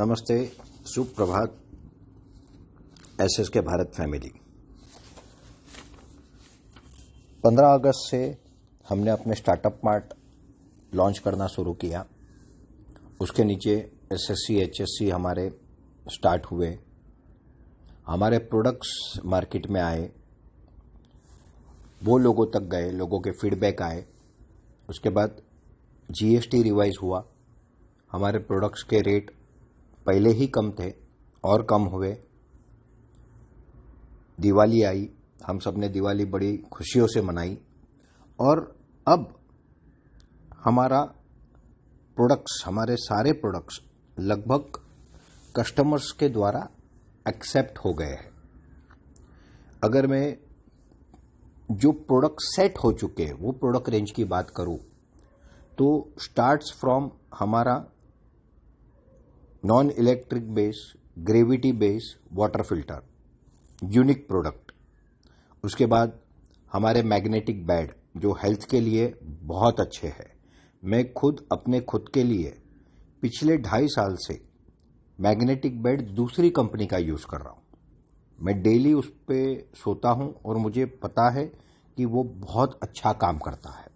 नमस्ते, सुप्रभात। एसएस के भारत फैमिली। 15 अगस्त से हमने अपने स्टार्टअप मार्ट लॉन्च करना शुरू किया। उसके नीचे एसएससी एचएससी हमारे स्टार्ट हुए। हमारे प्रोडक्ट्स मार्केट में आए, वो लोगों तक गए, लोगों के फीडबैक आए। उसके बाद जीएसटी रिवाइज हुआ। हमारे प्रोडक्ट्स के रेट पहले ही कम थे और कम हुए। दिवाली आई, हम सब ने दिवाली बड़ी खुशियों से मनाई। और अब हमारे सारे प्रोडक्ट्स लगभग कस्टमर्स के द्वारा एक्सेप्ट हो गए हैं। अगर मैं जो प्रोडक्ट सेट हो चुके हैं वो प्रोडक्ट रेंज की बात करूं तो स्टार्ट्स फ्रॉम हमारा non electric base, gravity base water filter, unique product. उसके बाद हमारे मैग्नेटिक बेड जो हेल्थ के लिए बहुत अच्छे हैं। मैं अपने खुद के लिए पिछले 2.5 साल से मैग्नेटिक बेड दूसरी कंपनी का यूज कर रहा हूं। मैं डेली उस पर सोता हूं और मुझे पता है कि वो बहुत अच्छा काम करता है।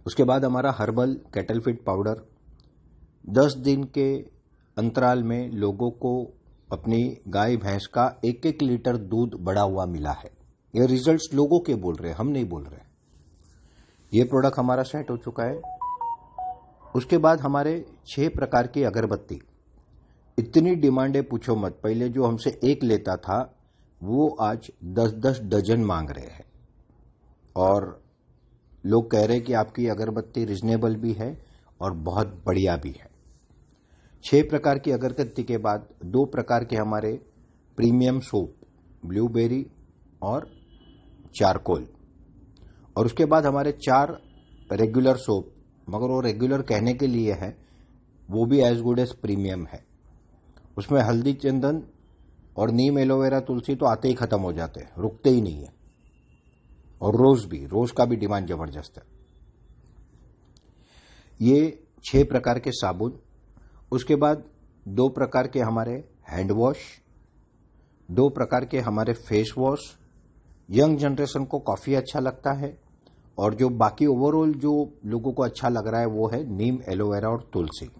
उसके बाद हमारा हर्बल कैटल फीड पाउडर 10 दिन के अंतराल में लोगों को अपनी गाय भैंस का 1-1 लीटर दूध बढ़ा हुआ मिला है। ये रिजल्ट्स लोगों के बोल रहे हैं, हम नहीं बोल रहे। ये प्रोडक्ट हमारा सेट हो चुका है। उसके बाद हमारे 6 प्रकार की अगरबत्ती, इतनी डिमांड है पूछो मत। पहले जो हमसे 1 लेता था वो आज 10-10 डजन मांग रहे हैं। और लोग कह रहे हैं कि आपकी अगरबत्ती रिजनेबल भी है और बहुत बढ़िया भी है। 6 प्रकार की अगरबत्ती के बाद 2 प्रकार के हमारे प्रीमियम सोप, ब्लूबेरी और चारकोल। और उसके बाद हमारे 4 रेगुलर सोप, मगर वो रेगुलर कहने के लिए है, वो भी एज गुड एज प्रीमियम है। उसमें हल्दी, चंदन और नीम, एलोवेरा, तुलसी तो आते ही खत्म हो जाते हैं, रुकते ही नहीं है। और रोज का भी डिमांड जबरदस्त है। ये 6 प्रकार के साबुन। उसके बाद 2 प्रकार के हमारे हैंड वॉश, 2 प्रकार के हमारे फेस वॉश। यंग जनरेशन को काफी अच्छा लगता है। और जो बाकी ओवरऑल जो लोगों को अच्छा लग रहा है वो है नीम, एलोवेरा और तुलसी।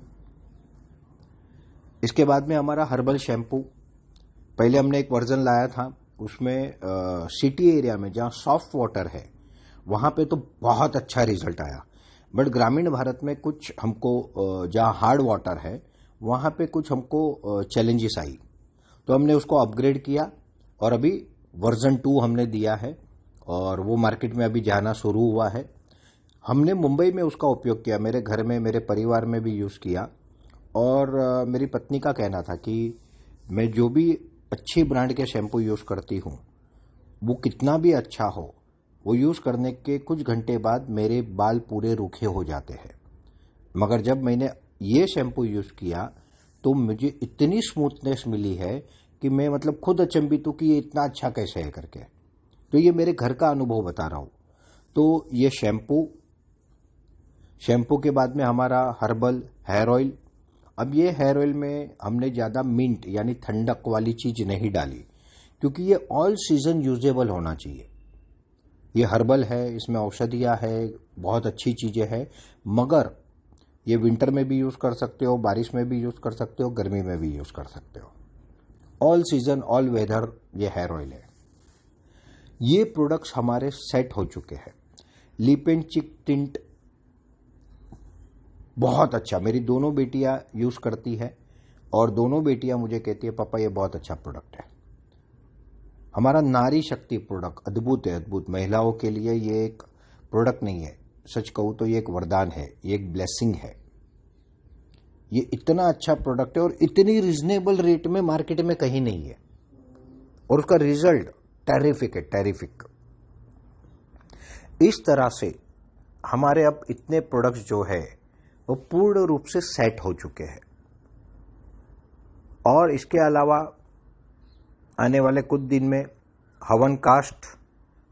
इसके बाद में हमारा हर्बल शैम्पू। पहले हमने एक वर्जन लाया था, उसमें सिटी एरिया में जहां सॉफ्ट वाटर है वहां पे तो बहुत अच्छा रिजल्ट आया। बट ग्रामीण भारत में कुछ हमको जहां हार्ड वाटर है वहां पे कुछ हमको चैलेंजेस आई, तो हमने उसको अपग्रेड किया और अभी वर्जन 2 हमने दिया है और वो मार्केट में अभी जाना शुरू हुआ है। हमने मुंबई में उसका उपयोग किया, मेरे घर में, मेरे परिवार में भी यूज किया। और मेरी पत्नी का कहना था कि मैं जो भी अच्छी ब्रांड के शैम्पू यूज करती हूं वो कितना भी अच्छा हो, वो यूज करने के कुछ घंटे बाद मेरे बाल पूरे रूखे हो जाते हैं। मगर जब मैंने ये शैम्पू यूज किया तो मुझे इतनी स्मूथनेस मिली है कि मैं खुद अचंभित हूं कि ये इतना अच्छा कैसे है करके। तो ये मेरे घर का अनुभव बता रहा हूं। तो ये शैम्पू के बाद में हमारा हर्बल हेयर ऑयल। अब ये हेयर ऑयल में हमने ज्यादा मिंट यानी ठंडक वाली चीज नहीं डाली, क्योंकि ये ऑल सीजन यूजेबल होना चाहिए। ये हर्बल है, इसमें औषधियां है, बहुत अच्छी चीजें हैं। मगर ये विंटर में भी यूज कर सकते हो, बारिश में भी यूज कर सकते हो, गर्मी में भी यूज कर सकते हो। ऑल सीजन ऑल वेदर ये हेयर ऑयल है। ये प्रोडक्ट्स हमारे सेट हो चुके हैं। लिप एंड चिक टिंट बहुत अच्छा, मेरी दोनों बेटियां यूज करती है और दोनों बेटियां मुझे कहती है पापा ये बहुत अच्छा प्रोडक्ट है। हमारा नारी शक्ति प्रोडक्ट अद्भुत है, अद्भुत। महिलाओं के लिए ये एक प्रोडक्ट नहीं है, सच कहूं तो ये एक वरदान है, ये एक ब्लेसिंग है। ये इतना अच्छा प्रोडक्ट है और इतनी रिजनेबल रेट में मार्केट में कहीं नहीं है। और उसका रिजल्ट टेरिफिक है, टेरिफिक। इस तरह से हमारे अब इतने प्रोडक्ट्स जो है वो पूर्ण रूप से सेट हो चुके हैं। और इसके अलावा आने वाले कुछ दिन में हवन कास्ट,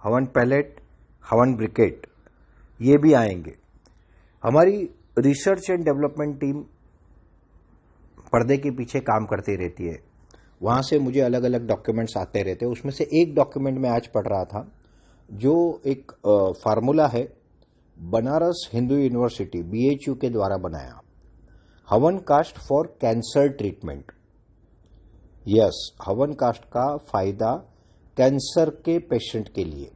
हवन पैलेट, हवन ब्रिकेट ये भी आएंगे। हमारी रिसर्च एंड डेवलपमेंट टीम पर्दे के पीछे काम करती रहती है। वहाँ से मुझे अलग अलग डॉक्यूमेंट्स आते रहते हैं। उसमें से एक डॉक्यूमेंट मैं आज पढ़ रहा था, जो एक फार्मूला है बनारस हिंदू यूनिवर्सिटी BHU के द्वारा बनाया, havan cast for cancer treatment. Yes, havan cast का फायदा कैंसर के पेशेंट के लिए,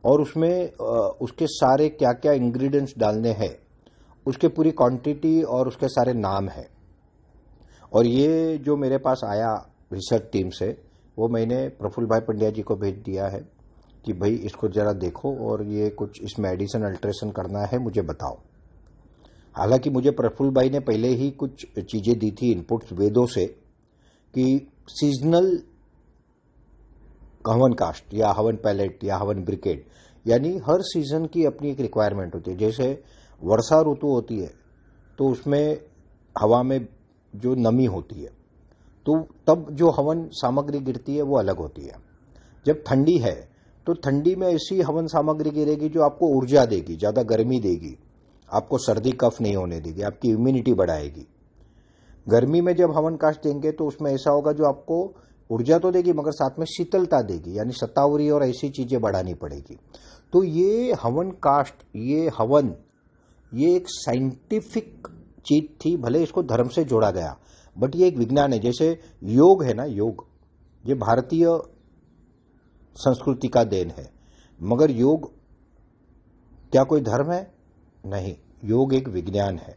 और उसमें उसके सारे क्या क्या इंग्रेडिएंट्स डालने हैं, उसके पूरी क्वांटिटी और उसके सारे नाम है। और ये जो मेरे पास आया रिसर्च टीम से, वो मैंने प्रफुल्ल भाई पंड्या जी को भेज दिया है कि भाई इसको जरा देखो और ये कुछ इसमें एडिशन अल्ट्रेशन करना है, मुझे बताओ। हालांकि मुझे प्रफुल्ल भाई ने पहले ही कुछ चीजें दी थी, इनपुट्स वेदों से, कि सीजनल हवन कास्ट या हवन पैलेट या हवन ब्रिकेट, यानी हर सीजन की अपनी एक रिक्वायरमेंट होती है। जैसे वर्षा ऋतु होती है तो उसमें हवा में जो नमी होती है, तो तब जो हवन सामग्री गिरती है वो अलग होती है। जब ठंडी है तो ठंडी में ऐसी हवन सामग्री गिरेगी जो आपको ऊर्जा देगी, ज्यादा गर्मी देगी, आपको सर्दी कफ नहीं होने देगी, आपकी इम्यूनिटी बढ़ाएगी। गर्मी में जब हवन कास्ट देंगे तो उसमें ऐसा होगा जो आपको ऊर्जा तो देगी मगर साथ में शीतलता देगी, यानी शतावरी और ऐसी चीजें बढ़ानी पड़ेगी। तो ये हवन कास्ट, ये हवन, ये एक साइंटिफिक चीज थी। भले इसको धर्म से जोड़ा गया, बट ये एक विज्ञान है। जैसे योग है ना, योग ये भारतीय संस्कृति का देन है, मगर योग क्या कोई धर्म है? नहीं, योग एक विज्ञान है।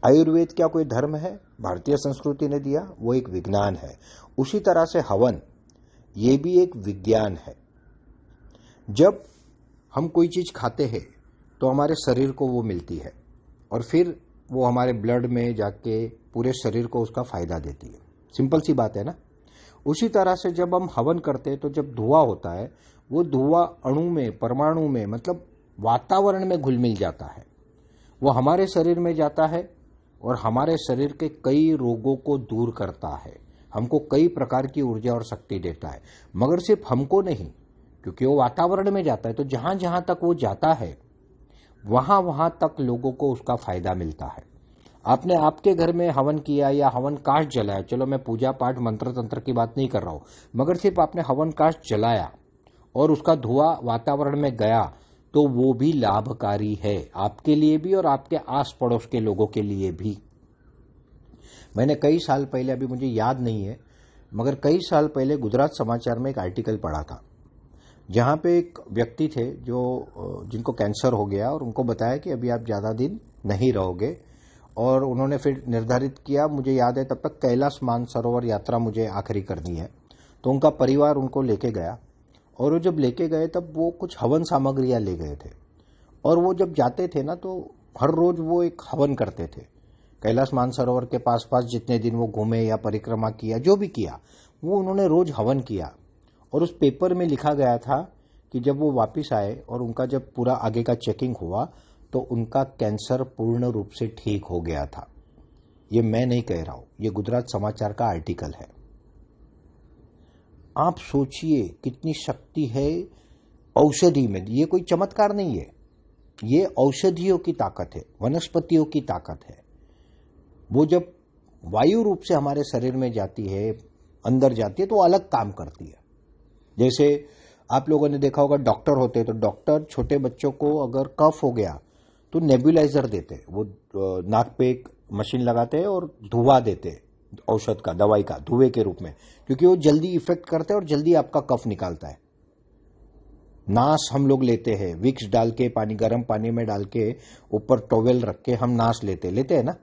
आयुर्वेद क्या कोई धर्म है? भारतीय संस्कृति ने दिया, वो एक विज्ञान है। उसी तरह से हवन, ये भी एक विज्ञान है। जब हम कोई चीज खाते हैं तो हमारे शरीर को वो मिलती है और फिर वो हमारे ब्लड में जाके पूरे शरीर को उसका फायदा देती है। सिंपल सी बात है ना। उसी तरह से जब हम हवन करते हैं तो जब धुआं होता है, वो धुआं अणु में, परमाणु में, मतलब वातावरण में घुल मिल जाता है। वो हमारे शरीर में जाता है और हमारे शरीर के कई रोगों को दूर करता है, हमको कई प्रकार की ऊर्जा और शक्ति देता है। मगर सिर्फ हमको नहीं, क्योंकि वो वातावरण में जाता है, तो जहां जहां तक वो जाता है वहां वहां तक लोगों को उसका फायदा मिलता है। आपने आपके घर में हवन किया या हवन काष्ठ जलाया, चलो मैं पूजा पाठ मंत्र तंत्र की बात नहीं कर रहा हूं, मगर सिर्फ आपने हवन काष्ठ जलाया और उसका धुआं वातावरण में गया, तो वो भी लाभकारी है, आपके लिए भी और आपके आस पड़ोस के लोगों के लिए भी। मैंने कई साल पहले, अभी मुझे याद नहीं है, मगर कई साल पहले गुजरात समाचार में एक आर्टिकल पढ़ा था, जहां पे एक व्यक्ति थे जिनको कैंसर हो गया और उनको बताया कि अभी आप ज्यादा दिन नहीं रहोगे। और उन्होंने फिर निर्धारित किया, मुझे याद है तब तक कैलाश मानसरोवर यात्रा मुझे आखिरी करनी है। तो उनका परिवार उनको लेके गया, और वो जब लेके गए तब वो कुछ हवन सामग्रियां ले गए थे। और वो जब जाते थे ना, तो हर रोज वो एक हवन करते थे। कैलाश मानसरोवर के पास पास जितने दिन वो घूमे या परिक्रमा किया, जो भी किया, वो उन्होंने रोज हवन किया। और उस पेपर में लिखा गया था कि जब वो वापस आए और उनका जब पूरा आगे का चेकिंग हुआ तो उनका कैंसर पूर्ण रूप से ठीक हो गया था। ये मैं नहीं कह रहा हूं, ये गुजरात समाचार का आर्टिकल है। आप सोचिए कितनी शक्ति है औषधि में। ये कोई चमत्कार नहीं है, ये औषधियों की ताकत है, वनस्पतियों की ताकत है। वो जब वायु रूप से हमारे शरीर में जाती है, अंदर जाती है, तो अलग काम करती है। जैसे आप लोगों ने देखा होगा, डॉक्टर होते हैं तो डॉक्टर छोटे बच्चों को अगर कफ हो गया तो नेबुलाइजर देते हैं, वो नाक पे एक मशीन लगाते हैं और धुआं देते हैं, औषध का, दवाई का, धुएं के रूप में, क्योंकि वो जल्दी इफेक्ट करता है और जल्दी आपका कफ निकालता है। नास हम लोग लेते हैं, विक्स डाल के, पानी, गर्म पानी में डाल के, ऊपर टॉवेल रख के हम नास लेते हैं ना।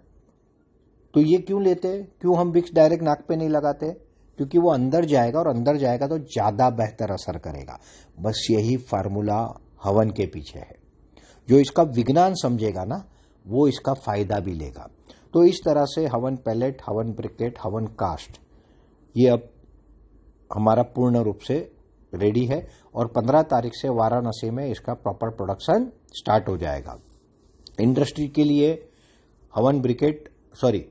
तो ये क्यों लेते हैं? क्यों हम विक्स डायरेक्ट नाक पे नहीं लगाते? क्योंकि वो अंदर जाएगा, और अंदर जाएगा तो ज्यादा बेहतर असर करेगा। बस यही फार्मूला हवन के पीछे है। जो इसका विज्ञान समझेगा ना, वो इसका फायदा भी लेगा। तो इस तरह से हवन पैलेट, हवन ब्रिकेट, हवन कास्ट, ये अब हमारा पूर्ण रूप से रेडी है, और 15 तारीख से वाराणसी में इसका प्रॉपर प्रोडक्शन स्टार्ट हो जाएगा। इंडस्ट्री के लिए हवन ब्रिकेट,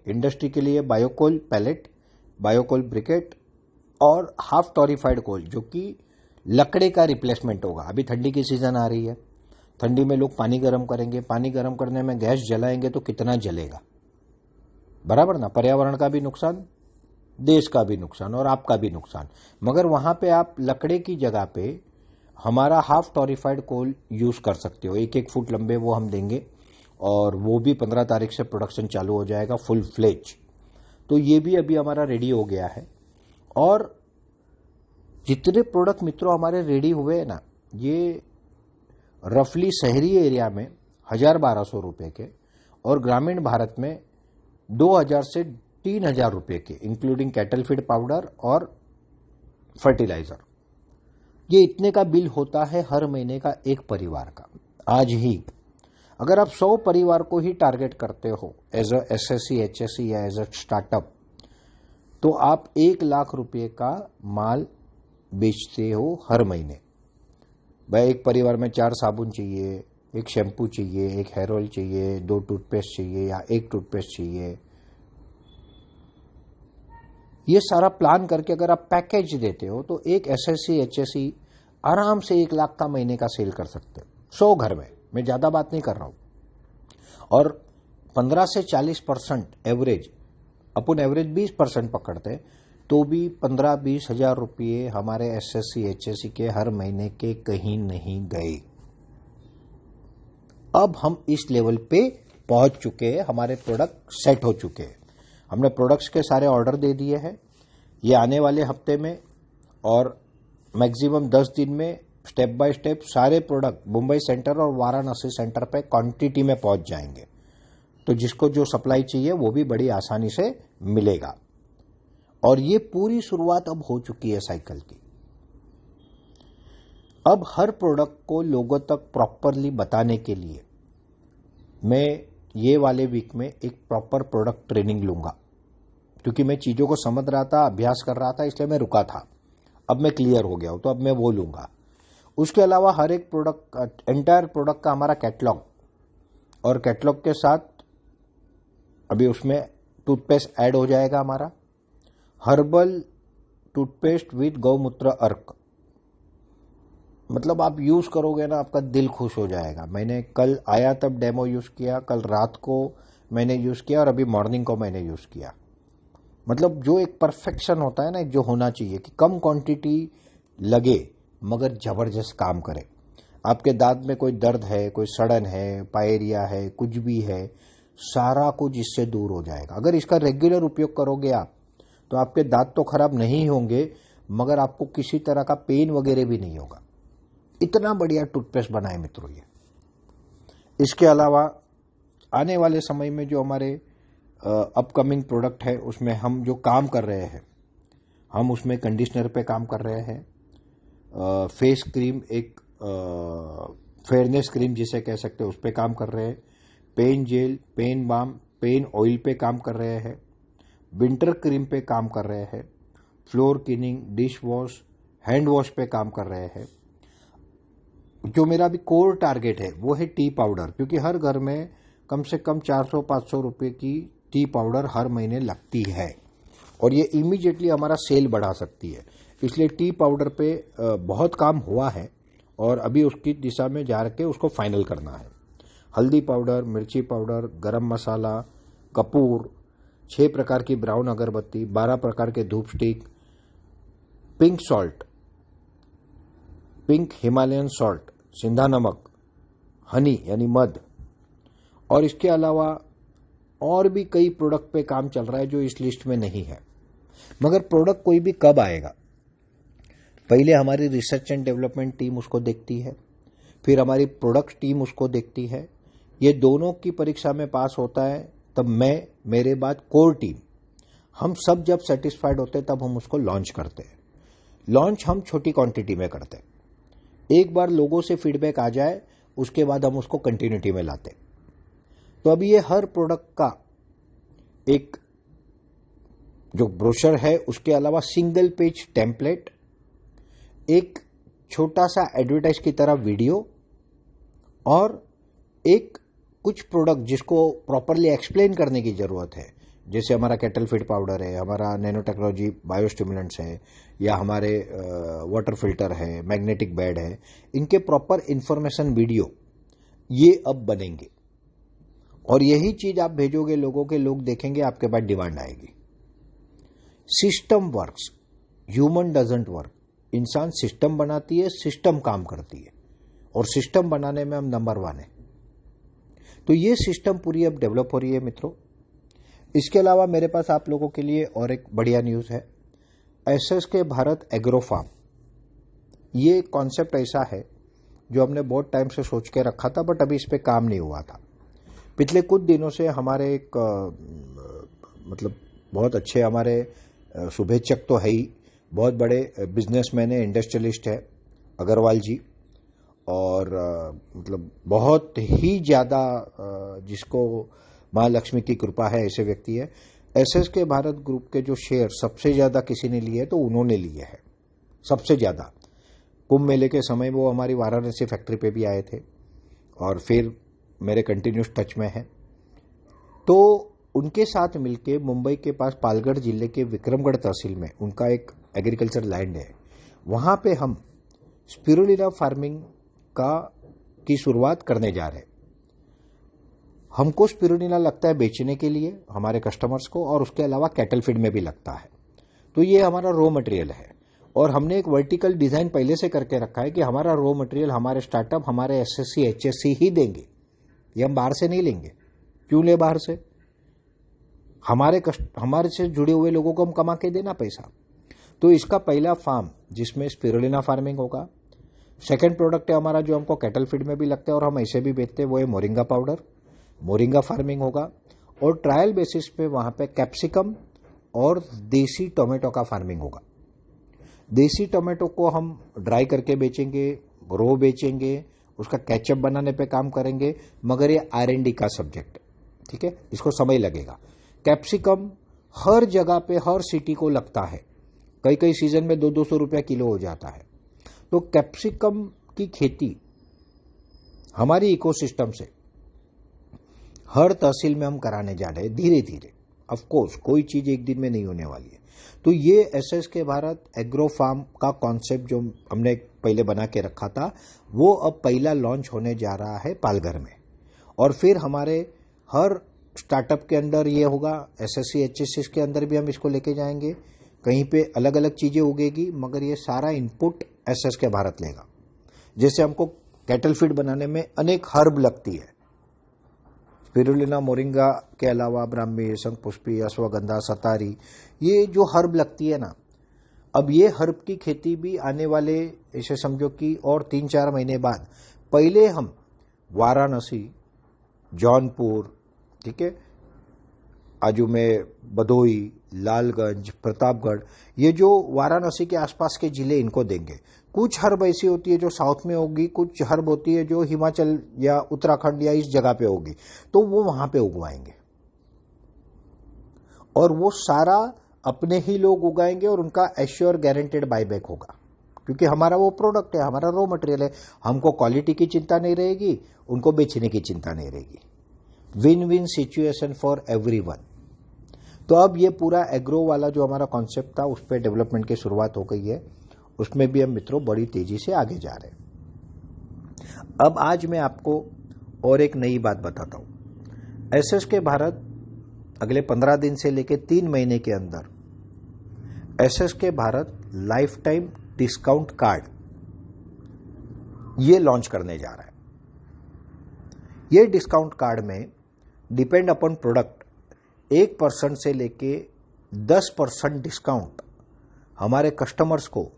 इंडस्ट्री के लिए बायोकोल पैलेट, बायोकोल ब्रिकेट और हाफ टॉरिफाइड कोल, जो कि लकड़े का रिप्लेसमेंट होगा। अभी ठंडी की सीजन आ रही है, ठंडी में लोग पानी गर्म करेंगे, पानी गर्म करने में गैस जलाएंगे तो कितना जलेगा। बराबर ना, पर्यावरण का भी नुकसान, देश का भी नुकसान और आपका भी नुकसान। मगर वहां पे आप लकड़े की जगह पे हमारा हाफ टॉरिफाइड कोल यूज कर सकते हो, 1-1 फुट लंबे वो हम देंगे और वो भी 15 तारीख से प्रोडक्शन चालू हो जाएगा फुल फ्लेज। तो ये भी अभी हमारा रेडी हो गया है। और जितने प्रोडक्ट मित्रों हमारे रेडी हुए हैं ना, ये रफली शहरी एरिया में 1,000-1,200 रुपए के और ग्रामीण भारत में 2,000 से 3,000 रुपए के, इंक्लूडिंग कैटल फीड पाउडर और फर्टिलाइजर। ये इतने का बिल होता है हर महीने का एक परिवार का। आज ही अगर आप 100 परिवार को ही टारगेट करते हो एज अ एसएससी एचएससी या एज अ स्टार्टअप, तो आप 1 लाख रुपए का माल बेचते हो हर महीने। भाई एक परिवार में 4 साबुन चाहिए, 1 शैम्पू चाहिए, 1 हेयर ऑयल चाहिए, 2 टूथपेस्ट चाहिए या 1 टूथपेस्ट चाहिए। ये सारा प्लान करके अगर आप पैकेज देते हो तो एक एसएससी एचएससी आराम से 1 लाख का महीने का सेल कर सकते हो 100 घर में। मैं ज्यादा बात नहीं कर रहा हूं। और 15 से 40% एवरेज, अपन एवरेज 20% पकड़ते तो भी 15-20 हजार रुपये हमारे एसएससी एचएससी के हर महीने के कहीं नहीं गए। अब हम इस लेवल पे पहुंच चुके हैं, हमारे प्रोडक्ट सेट हो चुके हैं। हमने प्रोडक्ट्स के सारे ऑर्डर दे दिए हैं। ये आने वाले हफ्ते में और मैक्सिमम 10 दिन में स्टेप बाय स्टेप सारे प्रोडक्ट मुंबई सेंटर और वाराणसी सेंटर पे क्वांटिटी में पहुंच जाएंगे। तो जिसको जो सप्लाई चाहिए वो भी बड़ी आसानी से मिलेगा। और ये पूरी शुरुआत अब हो चुकी है साइकिल की। अब हर प्रोडक्ट को लोगों तक प्रॉपरली बताने के लिए मैं ये वाले वीक में एक प्रॉपर प्रोडक्ट ट्रेनिंग लूंगा, क्योंकि मैं चीजों को समझ रहा था, अभ्यास कर रहा था, इसलिए मैं रुका था। अब मैं क्लियर हो गया हूं, तो अब मैं वो लूंगा। उसके अलावा हर एक प्रोडक्ट, एंटायर प्रोडक्ट का हमारा कैटलॉग, और कैटलॉग के साथ अभी उसमें टूथपेस्ट ऐड हो जाएगा हमारा, हर्बल टूथपेस्ट विद गौमूत्र अर्क। मतलब आप यूज करोगे ना, आपका दिल खुश हो जाएगा। मैंने कल आया तब डेमो यूज किया, कल रात को मैंने यूज किया और अभी मॉर्निंग को मैंने यूज किया। मतलब जो एक परफेक्शन होता है ना, जो होना चाहिए कि कम क्वांटिटी लगे मगर जबरदस्त काम करे। आपके दांत में कोई दर्द है, कोई सड़न है, पायरिया है, कुछ भी है, सारा कुछ इससे दूर हो जाएगा। अगर इसका रेगुलर उपयोग करोगे आप, तो आपके दांत तो खराब नहीं होंगे मगर आपको किसी तरह का पेन वगैरह भी नहीं होगा। इतना बढ़िया टूथपेस्ट बनाए मित्रों ये। इसके अलावा आने वाले समय में जो हमारे अपकमिंग प्रोडक्ट है, उसमें हम जो काम कर रहे हैं, हम उसमें कंडीशनर पे काम कर रहे हैं, फेस क्रीम, एक फेयरनेस क्रीम जिसे कह सकते हैं, उस पे काम कर रहे हैं, pain gel, pain balm, pain oil पे काम कर रहे हैं, विंटर क्रीम पे काम कर रहे हैं, floor cleaning, dish wash, hand wash पे काम कर रहे हैं। जो मेरा भी कोर टारगेट है वो है टी पाउडर, क्योंकि हर घर में कम से कम 400-500 रुपए की टी पाउडर हर महीने लगती है और ये इमीडिएटली हमारा सेल बढ़ा सकती है। इसलिए टी पाउडर पे बहुत काम हुआ है और अभी उसकी दिशा में जा के उसको फाइनल करना है। हल्दी पाउडर, मिर्ची पाउडर, गरम मसाला, कपूर, 6 प्रकार की ब्राउन अगरबत्ती, 12 प्रकार के धूप stick, pink salt, pink Himalayan salt, सिंधा नमक, हनी यानी मध, और इसके अलावा और भी कई प्रोडक्ट पे काम चल रहा है जो इस लिस्ट में नहीं है। मगर प्रोडक्ट कोई भी कब आएगा, पहले हमारी रिसर्च एंड डेवलपमेंट टीम उसको देखती है, फिर हमारी प्रोडक्ट टीम उसको देखती है। ये दोनों की परीक्षा में पास होता है तब मैं, मेरे बाद कोर टीम, हम सब जब सेटिस्फाइड होते हैं तब हम उसको लॉन्च करते हैं। लॉन्च हम छोटी क्वांटिटी में करते हैं। एक बार लोगों से फीडबैक आ जाए उसके बाद हम उसको कंटिन्यूटी में लाते। तो अभी ये हर प्रोडक्ट का एक जो ब्रोशर है, उसके अलावा सिंगल पेज टेम्पलेट, एक छोटा सा एडवर्टाइज की तरह वीडियो और एक कुछ प्रोडक्ट जिसको प्रॉपरली एक्सप्लेन करने की जरूरत है, जैसे हमारा कैटल फीड पाउडर है, हमारा नैनो टेक्नोलॉजी बायोस्टिमुलेंट्स है, या हमारे वाटर फिल्टर है, मैग्नेटिक बेड है, इनके प्रॉपर इंफॉर्मेशन वीडियो ये अब बनेंगे। और यही चीज आप भेजोगे लोगों के, लोग देखेंगे, आपके पास डिमांड आएगी। System works, human doesn't work. इंसान सिस्टम बनाती है, सिस्टम काम करती है, और सिस्टम बनाने में हम नंबर 1 है। तो ये सिस्टम पूरी अब डेवलप हो रही है मित्रों। इसके अलावा मेरे पास आप लोगों के लिए और एक बढ़िया न्यूज़ है। एसएसके भारत एग्रो फार्म, ये कॉन्सेप्ट ऐसा है जो हमने बहुत टाइम से सोच के रखा था, बट अभी इस पे काम नहीं हुआ था। पिछले कुछ दिनों से हमारे एक मतलब बहुत अच्छे हमारे शुभेच्छक तो है ही, बहुत बड़े बिजनेसमैन है, इंडस्ट्रियलिस्ट है अग्रवाल जी, और मतलब बहुत ही ज़्यादा जिसको माँ लक्ष्मी की कृपा है ऐसे व्यक्ति है। एसएसके भारत ग्रुप के जो शेयर सबसे ज़्यादा किसी ने लिए तो उन्होंने लिए है, सबसे ज़्यादा। कुंभ मेले के समय वो हमारी वाराणसी फैक्ट्री पे भी आए थे और फिर मेरे कंटिन्यूस टच में है। तो उनके साथ मिलके मुंबई के पास पालगढ़ जिले के विक्रमगढ़ तहसील में उनका एक एग्रीकल्चर लैंड है, वहाँ पे हम स्पिरुलिना फार्मिंग की शुरुआत करने जा रहे हैं। हमको स्पिरुलिना लगता है बेचने के लिए हमारे कस्टमर्स को, और उसके अलावा कैटल फीड में भी लगता है। तो ये हमारा रॉ मटेरियल है, और हमने एक वर्टिकल डिजाइन पहले से करके रखा है कि हमारा रॉ मटेरियल हमारे स्टार्टअप, हमारे एसएससी एचएससी ही देंगे, ये हम बाहर से नहीं लेंगे। क्यों ले बाहर से? हमारे से जुड़े हुए लोगों को हम कमा के देना पैसा। तो इसका पहला फार्म जिसमें स्पिरुलिना फार्मिंग होगा। सेकंड प्रोडक्ट है हमारा जो हमको कैटल फीड में भी लगता है और हम ऐसे भी बेचते हैं, वो है मोरिंगा पाउडर, मोरिंगा फार्मिंग होगा। और ट्रायल बेसिस पे वहां पे कैप्सिकम और देसी टोमेटो का फार्मिंग होगा। देसी टोमेटो को हम ड्राई करके बेचेंगे, रो बेचेंगे, उसका केचप बनाने पे काम करेंगे, मगर ये R&D का सब्जेक्ट है, ठीक है, इसको समय लगेगा। कैप्सिकम हर जगह पे हर सिटी को लगता है, कई कई सीजन में 200-200 रुपया किलो हो जाता है। तो कैप्सिकम की खेती हमारी इकोसिस्टम से हर तहसील में हम कराने जा रहे हैं धीरे धीरे। ऑफ कोर्स कोई चीज एक दिन में नहीं होने वाली है। तो ये एसएसके भारत एग्रो फार्म का कॉन्सेप्ट जो हमने पहले बना के रखा था, वो अब पहला लॉन्च होने जा रहा है पालघर में। और फिर हमारे हर स्टार्टअप के अंदर ये होगा, एसएससी एचएससी के अंदर भी हम इसको लेके जाएंगे। कहीं पे अलग अलग चीजें उगेगी, मगर ये सारा इनपुट एसएसके भारत लेगा। जैसे हमको कैटल फीड बनाने में अनेक हर्ब लगती है, स्पिरुलिना, मोरिंगा के अलावा ब्राह्मी, शंखपुष्पी, अश्वगंधा, सतारी, ये जो हर्ब लगती है ना, अब ये हर्ब की खेती भी आने वाले ऐसे समझो कि और 3-4 महीने बाद, पहले हम वाराणसी, जौनपुर, ठीक है, आजू में भदोई, लालगंज, प्रतापगढ़, ये जो वाराणसी के आसपास के जिले, इनको देंगे। कुछ हर्ब ऐसी होती है जो साउथ में होगी, कुछ हर्ब होती है जो हिमाचल या उत्तराखंड या इस जगह पे होगी, तो वो वहां पे उगवाएंगे और वो सारा अपने ही लोग उगाएंगे और उनका एश्योर गारंटेड बायबैक होगा, क्योंकि हमारा वो प्रोडक्ट है, हमारा रॉ मटेरियल है। हमको क्वालिटी की चिंता नहीं रहेगी, उनको बेचने की चिंता नहीं रहेगी। Win win situation for everyone. तो अब ये पूरा एग्रो वाला जो हमारा कॉन्सेप्ट था, उस पर डेवलपमेंट की शुरुआत हो गई है। उसमें भी हम मित्रों बड़ी तेजी से आगे जा रहे हैं। अब आज मैं आपको और एक नई बात बताता हूं। एसएसके भारत अगले 15 दिन से लेकर 3 महीने के अंदर SSK Bharat life time discount card ये लॉन्च करने जा रहा है। ये डिस्काउंट कार्ड में डिपेंड अपॉन प्रोडक्ट 1% से लेके 10% डिस्काउंट हमारे कस्टमर्स को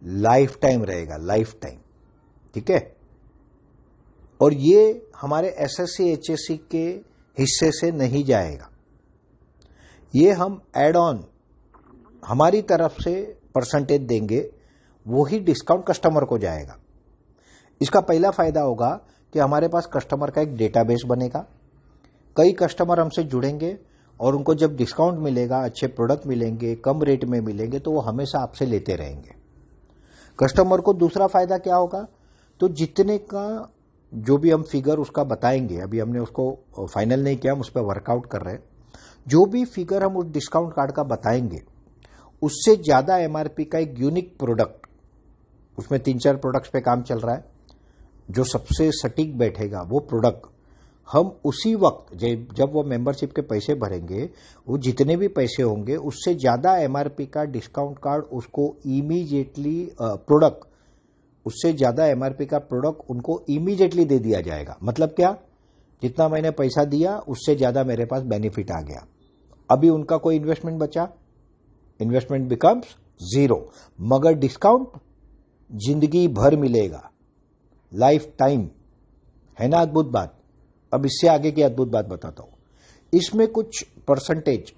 लाइफ टाइम रहेगा, लाइफ टाइम, ठीक है। और ये हमारे एसएससी एचएससी के हिस्से से नहीं जाएगा, ये हम एड ऑन हमारी तरफ से परसेंटेज देंगे, वही डिस्काउंट कस्टमर को जाएगा। इसका पहला फायदा होगा कि हमारे पास कस्टमर का एक डेटाबेस बनेगा, कई कस्टमर हमसे जुड़ेंगे और उनको जब डिस्काउंट मिलेगा, अच्छे प्रोडक्ट मिलेंगे, कम रेट में मिलेंगे, तो वो हमेशा आपसे लेते रहेंगे। कस्टमर को दूसरा फायदा क्या होगा, तो जितने का जो भी हम फिगर उसका बताएंगे, अभी हमने उसको फाइनल नहीं किया, हम उस पर वर्कआउट कर रहे हैं, जो भी फिगर हम उस डिस्काउंट कार्ड का बताएंगे, उससे ज्यादा एमआरपी का एक यूनिक प्रोडक्ट, उसमें 3-4 प्रोडक्ट्स पे काम चल रहा है, जो सबसे सटीक बैठेगा वो प्रोडक्ट हम उसी वक्त जब वो मेंबरशिप के पैसे भरेंगे, वो जितने भी पैसे होंगे उससे ज्यादा एमआरपी का डिस्काउंट कार्ड उसको इमीडिएटली प्रोडक्ट उससे ज्यादा एमआरपी का प्रोडक्ट उनको इमीडिएटली दे दिया जाएगा। मतलब क्या, जितना मैंने पैसा दिया उससे ज्यादा मेरे पास बेनिफिट आ गया। अभी उनका कोई इन्वेस्टमेंट बचा, इन्वेस्टमेंट बिकम्स जीरो, मगर डिस्काउंट जिंदगी भर मिलेगा, लाइफ टाइम। है ना अद्भुत बात। अब इससे आगे की अद्भुत बात बताता हूं। इसमें कुछ परसेंटेज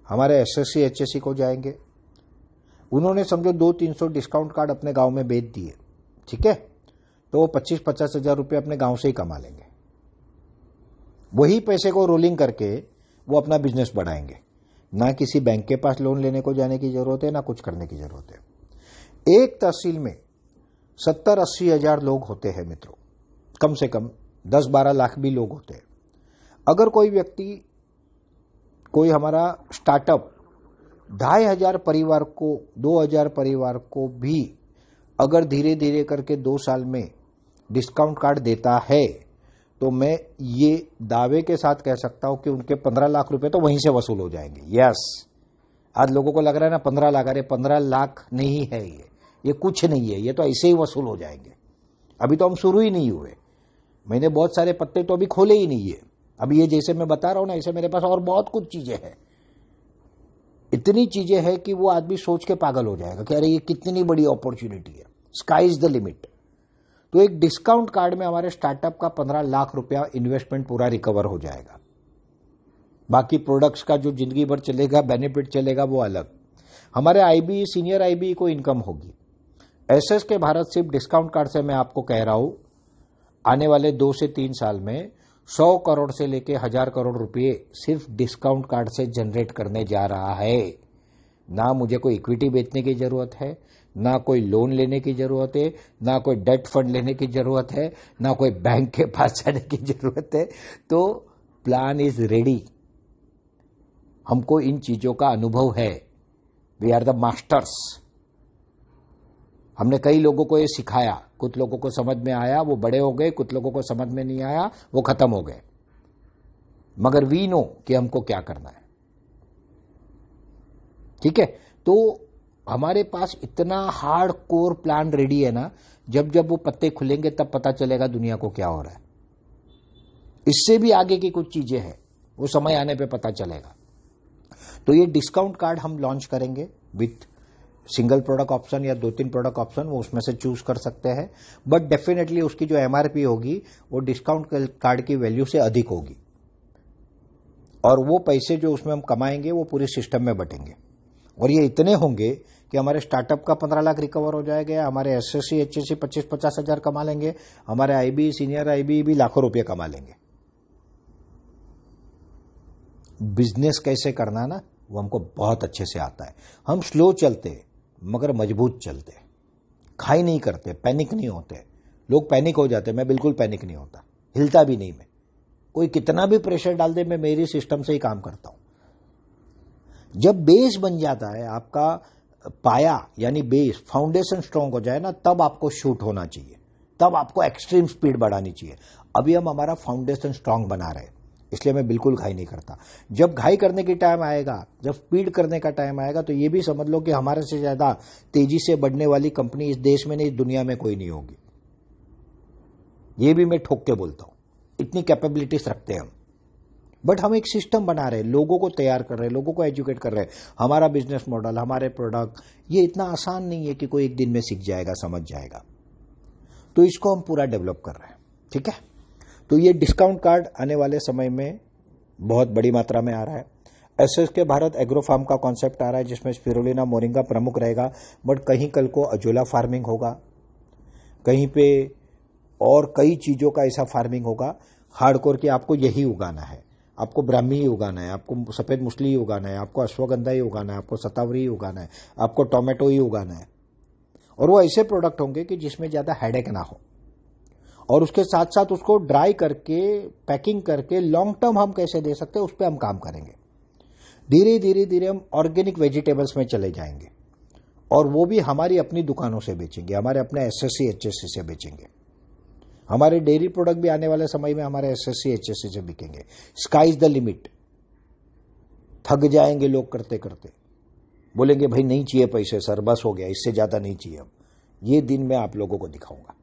हमारे एसएससी एचएससी को जाएंगे। उन्होंने समझो 200-300 डिस्काउंट कार्ड अपने गांव में बेच दिए, ठीक है, तो वो 25-50 हजार रुपये अपने गांव से ही कमा लेंगे। वही पैसे को रोलिंग करके वो अपना बिजनेस बढ़ाएंगे। ना किसी बैंक के पास लोन लेने को जाने की जरूरत है, ना कुछ करने की जरूरत है। एक तहसील में 70-80 हजार लोग होते हैं मित्रों, कम से कम 10-12 लाख भी लोग होते हैं। अगर कोई व्यक्ति, कोई हमारा स्टार्टअप 2,500 परिवार को, 2,000 परिवार को भी अगर धीरे धीरे करके 2 साल में डिस्काउंट कार्ड देता है, तो मैं ये दावे के साथ कह सकता हूं कि उनके 15 लाख रुपए तो वहीं से वसूल हो जाएंगे। यस, आज लोगों को लग रहा है ना 15 लाख, अरे 15 लाख नहीं है, ये कुछ नहीं है, ये तो ऐसे ही वसूल हो जाएंगे। अभी तो हम शुरू ही नहीं हुए, मैंने बहुत सारे पत्ते तो अभी खोले ही नहीं है। अभी ये जैसे मैं बता रहा हूं ना, ऐसे मेरे पास और बहुत कुछ चीजें हैं। इतनी चीजें हैं कि वो आदमी सोच के पागल हो जाएगा कि अरे ये कितनी बड़ी अपॉर्चुनिटी है, स्काई इज द लिमिट। तो एक डिस्काउंट कार्ड में हमारे स्टार्टअप का 15 लाख रुपया इन्वेस्टमेंट पूरा रिकवर हो जाएगा। बाकी प्रोडक्ट्स का जो जिंदगी भर चलेगा, बेनिफिट चलेगा, वो अलग। हमारे आईबी, सीनियर आईबी को इनकम होगी। एसएस के भारत सिर्फ डिस्काउंट कार्ड से मैं आपको कह रहा हूं, आने वाले 2 से 3 साल में 100 करोड़ से लेके 1000 करोड़ रुपए सिर्फ डिस्काउंट कार्ड से जनरेट करने जा रहा है। ना मुझे कोई इक्विटी बेचने की जरूरत है, ना कोई लोन लेने की जरूरत है, ना कोई डेट फंड लेने की जरूरत है, ना कोई बैंक के पास जाने की जरूरत है। तो प्लान इज रेडी। हमको इन चीजों का अनुभव है। We are the masters. हमने कई लोगों को ये सिखाया, कुछ लोगों को समझ में आया, वो बड़े हो गए, कुछ लोगों को समझ में नहीं आया, वो खत्म हो गए। मगर वी नो कि हमको क्या करना है, ठीक है। तो हमारे पास इतना हार्ड कोर प्लान रेडी है ना, जब जब वो पत्ते खुलेंगे तब पता चलेगा दुनिया को क्या हो रहा है। इससे भी आगे की कुछ चीजें हैं, वो समय आने पे पता चलेगा। तो ये डिस्काउंट कार्ड हम लॉन्च करेंगे विथ सिंगल प्रोडक्ट ऑप्शन या 2-3 प्रोडक्ट ऑप्शन, वो उसमें से चूज कर सकते हैं। बट डेफिनेटली उसकी जो एमआरपी होगी वो डिस्काउंट कार्ड की वैल्यू से अधिक होगी, और वो पैसे जो उसमें हम कमाएंगे वो पूरे सिस्टम में बटेंगे। और ये इतने होंगे कि हमारे स्टार्टअप का 15 लाख रिकवर हो जाएगा, हमारे एसएससी एचएससी 25-50 हजार कमा लेंगे, हमारे आईबी, सीनियर आईबी भी लाखों रुपए कमा लेंगे। बिजनेस कैसे करना ना, वो हमको बहुत अच्छे से आता है। हम स्लो चलते मगर मजबूत चलते, खाई नहीं करते, पैनिक नहीं होते। लोग पैनिक हो जाते, मैं बिल्कुल पैनिक नहीं होता, हिलता भी नहीं। मैं कोई कितना भी प्रेशर डाल दे, मैं मेरी सिस्टम से ही काम करता हूं। जब बेस बन जाता है आपका, पाया यानी बेस, फाउंडेशन स्ट्रांग हो जाए ना, तब आपको शूट होना चाहिए, तब आपको एक्सट्रीम स्पीड बढ़ानी चाहिए। अभी हम हमारा फाउंडेशन स्ट्रांग बना रहे हैं, इसलिए मैं बिल्कुल घाई नहीं करता। जब घाई करने की टाइम आएगा, जब स्पीड करने का टाइम आएगा, तो ये भी समझ लो कि हमारे से ज्यादा तेजी से बढ़ने वाली कंपनी इस देश में नहीं, इस दुनिया में कोई नहीं होगी। ये भी मैं ठोक के बोलता हूं, इतनी कैपेबिलिटीज रखते हैं हम। बट हम एक सिस्टम बना रहे हैं, लोगों को तैयार कर रहे हैं, लोगों को एजुकेट कर रहे हैं। हमारा बिजनेस मॉडल, हमारे प्रोडक्ट, ये इतना आसान नहीं है कि कोई एक दिन में सीख जाएगा, समझ जाएगा। तो इसको हम पूरा डेवलप कर रहे हैं, ठीक है। तो ये डिस्काउंट कार्ड आने वाले समय में बहुत बड़ी मात्रा में आ रहा है। एसएस के भारत एग्रो फार्म का कॉन्सेप्ट आ रहा है, जिसमें स्पिरुलिना मोरिंगा प्रमुख रहेगा, बट कहीं कल को अजोला फार्मिंग होगा, कहीं पे और कई चीजों का ऐसा फार्मिंग होगा हार्डकोर कि आपको यही उगाना है, आपको ब्राह्मी ही उगाना है, आपको सफेद मुसली ही उगाना है, आपको अश्वगंधा ही उगाना है, आपको सतावरी ही उगाना है, आपको टोमेटो ही उगाना है। और वो ऐसे प्रोडक्ट होंगे कि जिसमें ज्यादा हेडेक ना हो, और उसके साथ साथ उसको ड्राई करके, पैकिंग करके लॉन्ग टर्म हम कैसे दे सकते हैं, उस पर हम काम करेंगे। धीरे धीरे धीरे हम ऑर्गेनिक वेजिटेबल्स में चले जाएंगे, और वो भी हमारी अपनी दुकानों से बेचेंगे, हमारे अपने एसएससी एचएससी से बेचेंगे। हमारे डेयरी प्रोडक्ट भी आने वाले समय में हमारे एसएससी एचएससी से बिकेंगे। Sky is the limit. थक जाएंगे लोग करते करते, बोलेंगे भाई नहीं चाहिए पैसे सर, बस हो गया, इससे ज्यादा नहीं चाहिए। अब ये दिन मैं आप लोगों को दिखाऊंगा।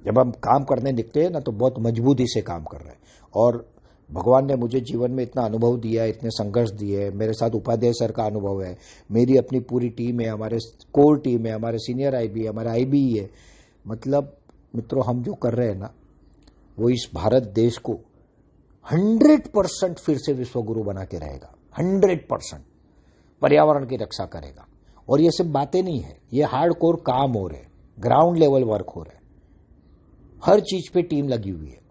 जब हम काम करने निकले हैं ना तो बहुत मजबूती से काम कर रहे हैं। और भगवान ने मुझे जीवन में इतना अनुभव दिया है, इतने संघर्ष दिए हैं। मेरे साथ उपाध्याय सर का अनुभव है, मेरी अपनी पूरी टीम है, हमारे कोर टीम है, हमारे सीनियर आईबी है, हमारा आईबी है। मतलब मित्रों, हम जो कर रहे हैं ना वो इस भारत देश को 100% फिर से विश्वगुरु बना के रहेगा। 100% पर्यावरण की रक्षा करेगा। और ये सिर्फ बातें नहीं है, ये हार्डकोर काम हो रहे, ग्राउंड लेवल वर्क हो रहे, हर चीज पे टीम लगी हुई है।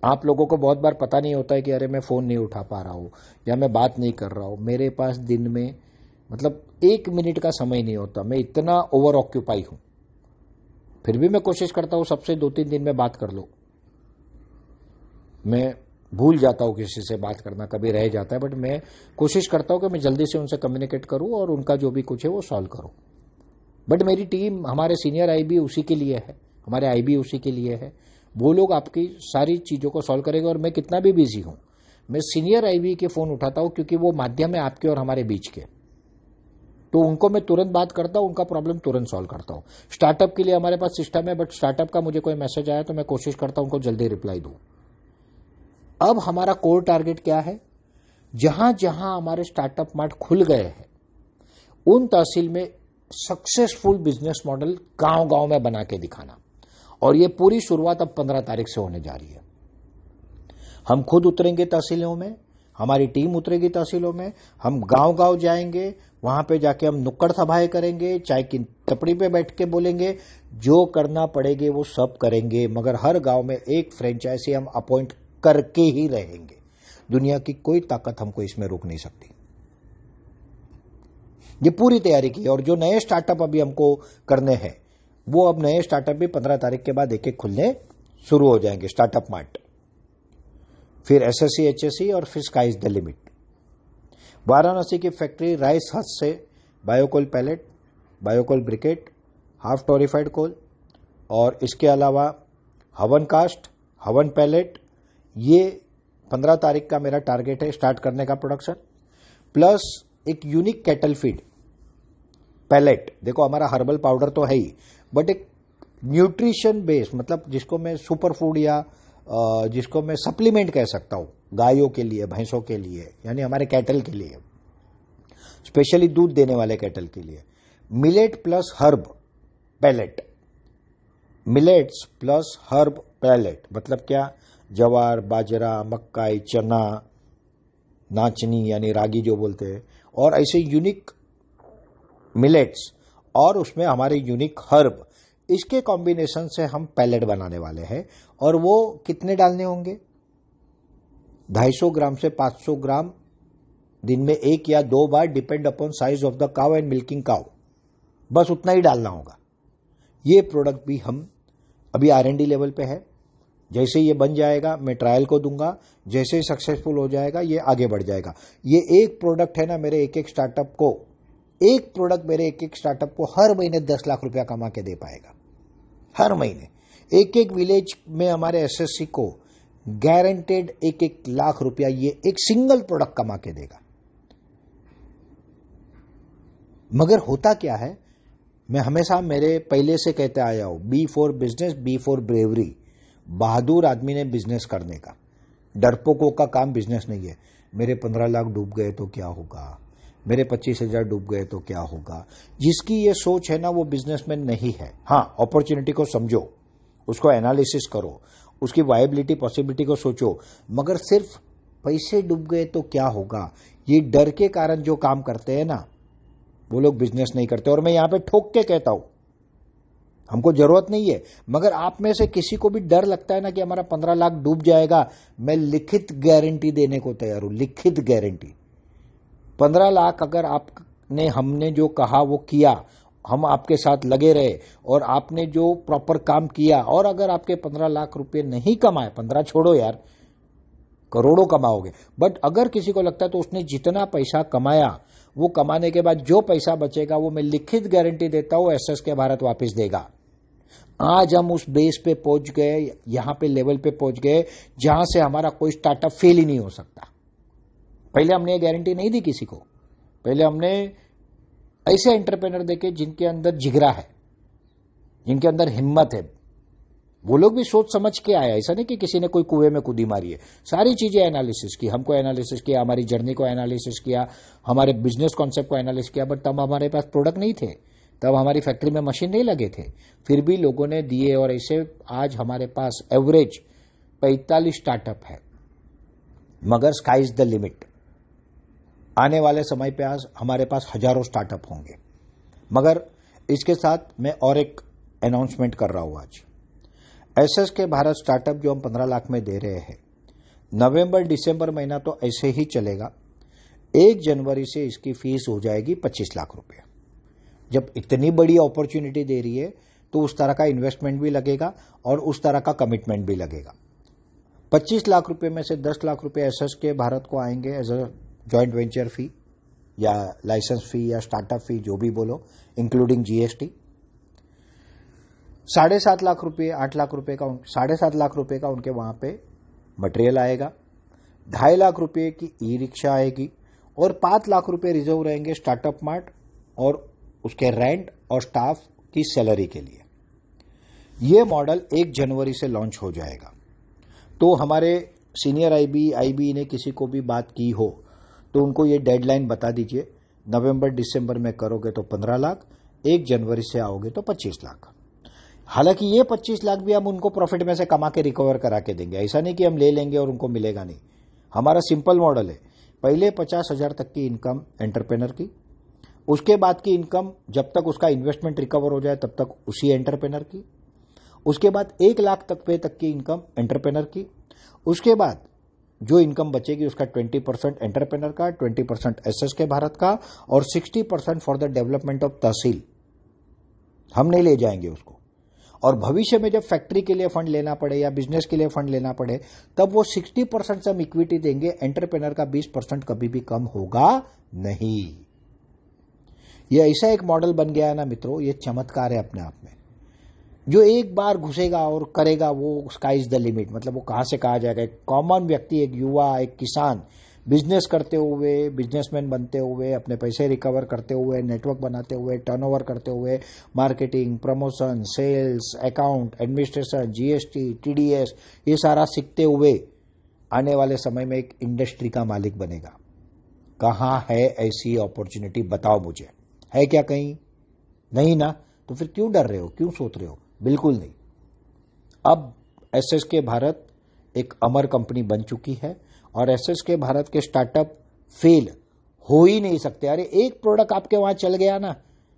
आप लोगों को बहुत बार पता नहीं होता है कि अरे मैं फोन नहीं उठा पा रहा हूं या मैं बात नहीं कर रहा हूं। मेरे पास दिन में मतलब 1 मिनट का समय नहीं होता, मैं इतना ओवर ऑक्यूपाई हूं। फिर भी मैं कोशिश करता हूं सबसे 2-3 दिन में बात कर लो। मैं भूल जाता हूं किसी से बात करना, कभी रह जाता है, बट मैं कोशिश करता हूं कि मैं जल्दी से उनसे कम्युनिकेट करूं और उनका जो भी कुछ है वो सॉल्व करूं। बट मेरी टीम, हमारे सीनियर आईबी उसी के लिए है, हमारे आईबी उसी के लिए है। वो लोग आपकी सारी चीजों को सॉल्व करेंगे। और मैं कितना भी बिजी हूं, मैं सीनियर आईबी के फोन उठाता हूं क्योंकि वो माध्यम है आपके और हमारे बीच के। तो उनको मैं तुरंत बात करता हूं, उनका प्रॉब्लम तुरंत सॉल्व करता हूं। स्टार्टअप के लिए हमारे पास सिस्टम है, बट स्टार्टअप का मुझे कोई मैसेज आया तो मैं कोशिश करता हूं उनको जल्दी रिप्लाई दूं। अब हमारा कोर टारगेट क्या है? जहां जहां हमारे स्टार्टअप मार्ट खुल गए हैं उन तहसील में सक्सेसफुल बिजनेस मॉडल गांव गांव में बना के दिखाना। और ये पूरी शुरुआत अब 15 तारीख से होने जा रही है। हम खुद उतरेंगे तहसीलों में, हमारी टीम उतरेगी तहसीलों में, हम गांव गांव जाएंगे, वहां पे जाके हम नुक्कड़ सभाएं करेंगे, चाय की टपरी पे बैठ के बोलेंगे, जो करना पड़ेगा वो सब करेंगे। मगर हर गांव में एक फ्रेंचाइजी हम अपॉइंट करके ही रहेंगे। दुनिया की कोई ताकत हमको इसमें रोक नहीं सकती। ये पूरी तैयारी की। और जो नए स्टार्टअप अभी हमको करने हैं वो अब नए स्टार्टअप भी 15 तारीख के बाद एक एक खुलने शुरू हो जाएंगे। स्टार्टअप मार्ट, फिर एसएससी एचएससी और फिर sky is the limit. Varanasi की फैक्ट्री राइस हस से biocoal pellet, biocoal briquette, half torrefied coal और इसके अलावा हवन कास्ट, हवन पैलेट, ये 15 तारीख का मेरा टारगेट है स्टार्ट करने का प्रोडक्शन। प्लस एक यूनिक कैटल फीड पैलेट। देखो हमारा हर्बल पाउडर तो है ही, बट एक न्यूट्रिशन बेस, मतलब जिसको मैं सुपर फूड या जिसको मैं सप्लीमेंट कह सकता हूं गायों के लिए, भैंसों के लिए, यानी हमारे कैटल के लिए, स्पेशली दूध देने वाले कैटल के लिए। Millet plus herb pellet, millets plus herb pellet मतलब क्या? जवार, बाजरा, मक्काई, चना, नाचनी यानी रागी जो बोलते हैं, और ऐसे यूनिक मिलेट्स और उसमें हमारे यूनिक हर्ब, इसके कॉम्बिनेशन से हम पैलेट बनाने वाले हैं। और वो कितने डालने होंगे? 250 ग्राम से 500 ग्राम दिन में 1 या 2 बार, depend upon size of the cow and milking cow. बस उतना ही डालना होगा। ये प्रोडक्ट भी हम अभी R&D लेवल पे है। जैसे ये बन जाएगा मैं ट्रायल को दूंगा, जैसे ही सक्सेसफुल हो जाएगा ये आगे बढ़ जाएगा। ये एक प्रोडक्ट है ना, मेरे एक एक स्टार्टअप को, एक प्रोडक्ट मेरे एक एक स्टार्टअप को हर महीने 10 लाख रुपया कमा के दे पाएगा। हर महीने एक एक विलेज में हमारे एसएससी को गारंटेड 1-1 लाख रुपया ये एक सिंगल प्रोडक्ट कमा के देगा। मगर होता क्या है, मैं हमेशा मेरे पहले से कहते आया हूं, B for business, B for bravery. बहादुर आदमी ने बिजनेस करने का, डरपोकों का काम बिजनेस नहीं है। मेरे 15 लाख डूब गए तो क्या होगा, मेरे 25,000 डूब गए तो क्या होगा। जिसकी ये सोच है ना वो बिजनेसमैन नहीं है। हाँ, अपॉर्चुनिटी को समझो, उसको एनालिसिस करो, उसकी वायबिलिटी पॉसिबिलिटी को सोचो, मगर सिर्फ पैसे डूब गए तो क्या होगा, ये डर के कारण जो काम करते हैं ना वो लोग बिजनेस नहीं करते। और मैं यहां पे ठोक के कहता हूं, हमको जरूरत नहीं है, मगर आप में से किसी को भी डर लगता है ना कि हमारा 15 लाख डूब जाएगा, मैं लिखित गारंटी देने को तैयार हूं। लिखित गारंटी 15 लाख अगर आपने, हमने जो कहा वो किया, हम आपके साथ लगे रहे और आपने जो प्रॉपर काम किया, और अगर आपके 15 लाख रुपए नहीं कमाए, 15 छोड़ो यार, करोड़ों कमाओगे, बट अगर किसी को लगता है तो उसने जितना पैसा कमाया वो कमाने के बाद जो पैसा बचेगा वो मैं लिखित गारंटी देता हूं एसएस के भारत वापस देगा। आज हम उस बेस पे पहुंच गए, यहां पे लेवल पे पहुंच गए जहां से हमारा कोई स्टार्टअप फेल ही नहीं हो सकता। पहले हमने ये गारंटी नहीं दी किसी को। पहले हमने ऐसे एंटरप्रेनर देखे जिनके अंदर जिगरा है, जिनके अंदर हिम्मत है। वो लोग भी सोच समझ के आया, ऐसा नहीं कि किसी ने कोई कुएं में कूदी मारी है। सारी चीजें एनालिसिस की, हमको एनालिसिस किया, हमारी जर्नी को एनालिसिस किया, हमारे बिजनेस कॉन्सेप्ट को एनालिसिस किया। बट तब हमारे पास प्रोडक्ट नहीं थे, तब हमारी फैक्ट्री में मशीन नहीं लगे थे, फिर भी लोगों ने दिए। और ऐसे आज हमारे पास एवरेज 45 स्टार्टअप है, मगर स्काई इज द लिमिट। आने वाले समय पे आज हमारे पास हजारों स्टार्टअप होंगे। मगर इसके साथ मैं और एक अनाउंसमेंट कर रहा हूं आज। एसएसके भारत स्टार्टअप जो हम 15 लाख में दे रहे हैं, नवंबर दिसंबर महीना तो ऐसे ही चलेगा। 1 जनवरी से इसकी फीस हो जाएगी 25 लाख रुपए। जब इतनी बड़ी अपॉर्चुनिटी दे रही है तो उस तरह का इन्वेस्टमेंट भी लगेगा और उस तरह का कमिटमेंट भी लगेगा। 25 लाख रुपए में से 10 लाख रुपए एसएसके भारत को आएंगे एज अ जॉइंट वेंचर फी या लाइसेंस फी या स्टार्टअप फी, जो भी बोलो, इंक्लूडिंग जीएसटी। 7.5 लाख रुपए, 8 लाख रुपए का, 7.5 लाख रुपए का उनके वहां पे मटेरियल आएगा। 2.5 लाख रुपए की ई रिक्शा आएगी और 5 लाख रुपए रिजर्व रहेंगे स्टार्टअप मार्ट और उसके रेंट और स्टाफ की सैलरी के लिए। यह मॉडल 1 जनवरी से लॉन्च हो जाएगा। तो हमारे सीनियर आईबी ने किसी को भी बात की हो तो उनको ये डेडलाइन बता दीजिए। नवंबर दिसंबर में करोगे तो 15 लाख, 1 जनवरी से आओगे तो 25 लाख। हालांकि ये 25 लाख भी हम उनको प्रॉफिट में से कमा के रिकवर करा के देंगे। ऐसा नहीं कि हम ले लेंगे और उनको मिलेगा नहीं। हमारा सिंपल मॉडल है, पहले 50,000 तक की इनकम एंटरप्रेनर की, उसके बाद की इनकम जब तक उसका इन्वेस्टमेंट रिकवर हो जाए तब तक उसी एंटरप्रेनर की, उसके बाद 1 लाख तक की इनकम एंटरप्रेनर की, उसके बाद जो इनकम बचेगी उसका 20% एंटरप्रेनर का, 20% एसएसके भारत का और 60% फॉर द डेवलपमेंट ऑफ तहसील। हम नहीं ले जाएंगे उसको। और भविष्य में जब फैक्ट्री के लिए फंड लेना पड़े या बिजनेस के लिए फंड लेना पड़े तब वो 60% से हम इक्विटी देंगे। एंटरप्रेनर का 20% कभी भी कम होगा नहीं। ये ऐसा एक मॉडल बन गया है ना मित्रों, ये चमत्कार है अपने आप में। जो एक बार घुसेगा और करेगा वो स्काई इज द लिमिट। मतलब वो कहां से कहा जाएगा। एक कॉमन व्यक्ति, एक युवा, एक किसान बिजनेस करते हुए, बिजनेसमैन बनते हुए, अपने पैसे रिकवर करते हुए, नेटवर्क बनाते हुए, टर्नओवर करते हुए, marketing, promotion, sales, account, administration, GST, TDS, ये सारा सीखते हुए आने वाले समय में एक इंडस्ट्री का मालिक बनेगा। कहां है ऐसी अपॉर्चुनिटी, बताओ मुझे। है क्या कहीं? नहीं ना। तो फिर क्यों डर रहे हो, क्यों सोच रहे हो? बिल्कुल नहीं। अब एसएसके भारत एक अमर कंपनी बन चुकी है और एसएसके भारत के स्टार्टअप फेल हो ही नहीं सकते। अरे एक प्रोडक्ट आपके वहां चल गया ना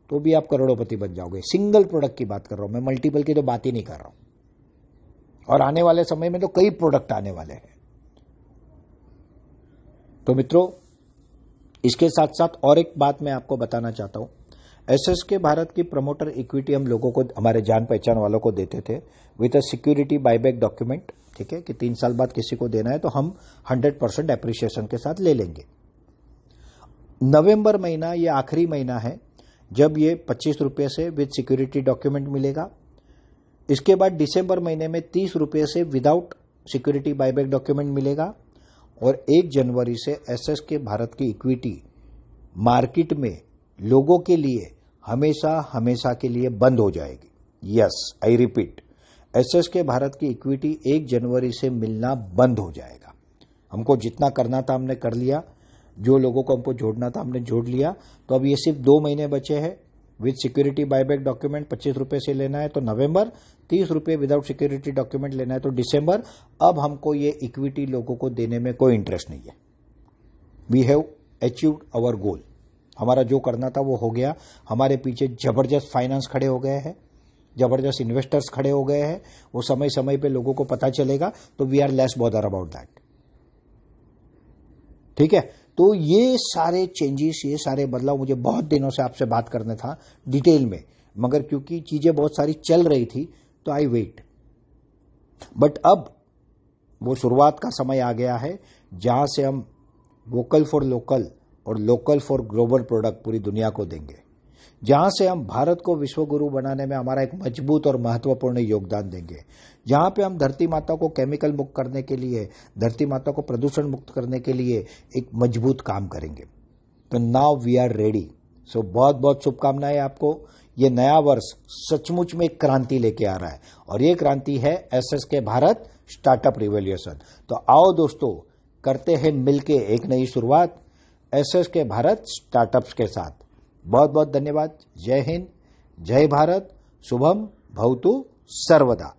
तो भी आप करोड़पति बन जाओगे। सिंगल प्रोडक्ट की बात कर रहा हूं मैं, मल्टीपल की तो बात ही नहीं कर रहा हूं। और आने वाले समय में तो कई प्रोडक्ट आने वाले हैं। तो मित्रों, इसके साथ साथ और एक बात मैं आपको बताना चाहता हूं। एसएसके भारत की प्रमोटर इक्विटी हम लोगों को, हमारे जान पहचान वालों को देते थे with a security buyback document. ठीक है कि 3 साल बाद किसी को देना है तो हम 100% एप्रिसिएशन के साथ ले लेंगे। नवंबर महीना ये आखिरी महीना है जब ये 25 रुपये से विद सिक्योरिटी डॉक्यूमेंट मिलेगा। इसके बाद दिसंबर महीने में 30 रुपये से विदाउट सिक्योरिटी बायबैक डॉक्यूमेंट मिलेगा। और 1 जनवरी से एसएसके भारत की इक्विटी मार्केट में लोगों के लिए हमेशा हमेशा के लिए बंद हो जाएगी। Yes, I repeat, SSK Bharat की इक्विटी 1 जनवरी से मिलना बंद हो जाएगा। हमको जितना करना था हमने कर लिया, जो लोगों को हमको जोड़ना था हमने जोड़ लिया। तो अब ये सिर्फ 2 महीने बचे हैं। विद सिक्योरिटी बायबैक डॉक्यूमेंट 25 रुपये से लेना है तो नवंबर, 30 रुपये विदाउट सिक्योरिटी डॉक्यूमेंट लेना है तो दिसंबर। अब हमको ये इक्विटी लोगों को देने में कोई इंटरेस्ट नहीं है। We have achieved our goal. हमारा जो करना था वो हो गया। हमारे पीछे जबरदस्त फाइनेंस खड़े हो गए हैं, जबरदस्त इन्वेस्टर्स खड़े हो गए हैं। वो समय समय पे लोगों को पता चलेगा तो we are less bother about that. ठीक है। तो ये सारे चेंजेस, ये सारे बदलाव मुझे बहुत दिनों से आपसे बात करना था डिटेल में, मगर क्योंकि चीजें बहुत सारी चल रही थी तो आई वेट। बट अब वो शुरुआत का समय आ गया है जहां से हम वोकल फॉर लोकल और लोकल फॉर ग्लोबल प्रोडक्ट पूरी दुनिया को देंगे। जहां से हम भारत को विश्व गुरु बनाने में हमारा एक मजबूत और महत्वपूर्ण योगदान देंगे, जहां पे हम धरती माता को केमिकल मुक्त करने के लिए, धरती माता को प्रदूषण मुक्त करने के लिए एक मजबूत काम करेंगे। तो नाउ वी आर रेडी। सो बहुत बहुत शुभकामनाएं आपको। ये नया वर्ष सचमुच में एक क्रांति लेके आ रहा है और ये क्रांति है एसएसके भारत स्टार्टअप रिवॉल्यूशन। तो आओ दोस्तों, करते हैं मिलके एक नई शुरुआत एसएसके भारत स्टार्टअप्स के साथ। बहुत बहुत धन्यवाद। जय हिंद, जय भारत, शुभम भवतु सर्वदा।